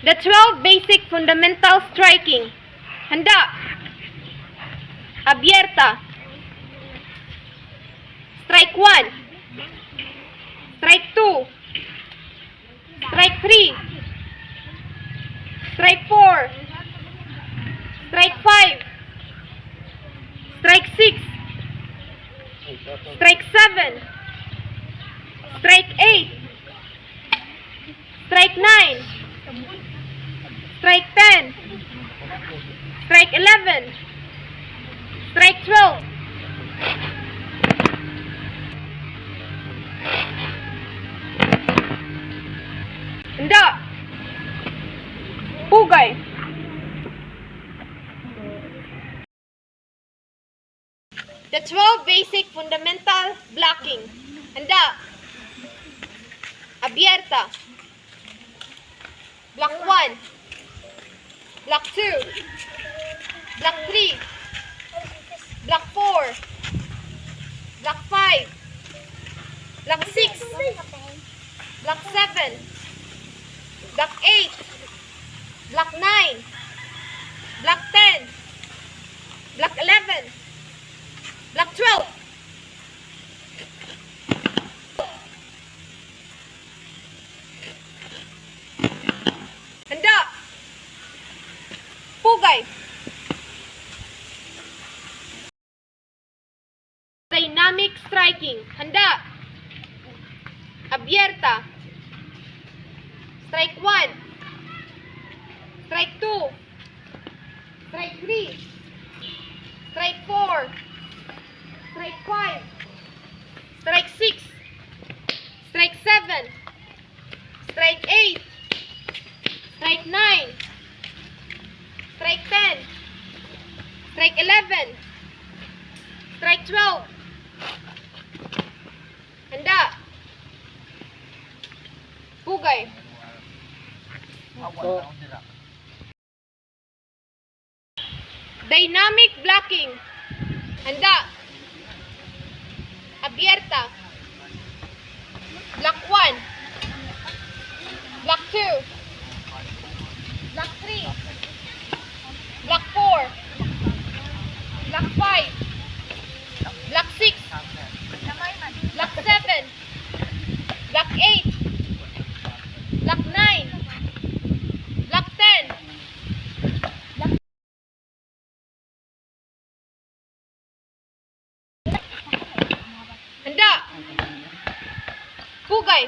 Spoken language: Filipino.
The 12 basic fundamental striking. Handa. Abierta. Strike 1. Strike 2. Strike 3. Strike 4. Strike 5. Strike 6. Strike 7. Strike 8. Strike 9. Strike 10. Strike 11. Strike 12. Handa. Pugay. The 12 basic fundamental blocking. Handa. Abierta. Block 1. Block 2. Block 3. Block 4. Block 5. Block 6. Block 7. Block 8. Block 9. Block 10. Block 11. Block 12. Handa. Pugay. Dynamic striking. Handa. Abierta. Strike 1. Strike 2. Strike 3. Strike 4. Strike 5. Strike 6. Strike 7. Strike 8. Strike 9. Strike 10. Strike 11. Strike 12. Handa. Pugay. Dynamic blocking. Handa. Abierta. Block 1. Block 2. Block 3. Block 4. Block 5. Block 6. Block 7. Block 8. Block 9. Block 10. Handa. Pugay.